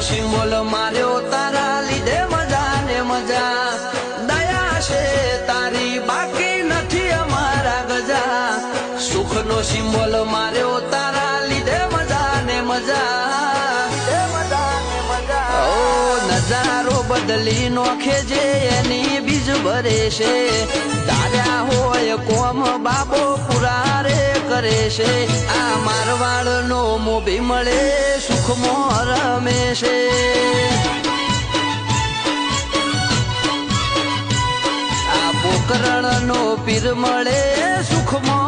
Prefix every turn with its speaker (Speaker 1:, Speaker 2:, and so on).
Speaker 1: symbol માર્યો તારા લીધે મજા ને મજા દયા છે તારી બાકી નથી અમારા ગજા સુખનો સિમ્બોલ માર્યો તારા લીધે મજા ને મજા ઓ નજારો બદલી નોખે જે એની બીજ ભરે છે તાર્યા હોય કોમ બાબો પુરા રે કરે છે આ મારવાડ નો મોભી મળે સુખમાં રમે છે આ પોકરણ નો પીર મળે સુખમાં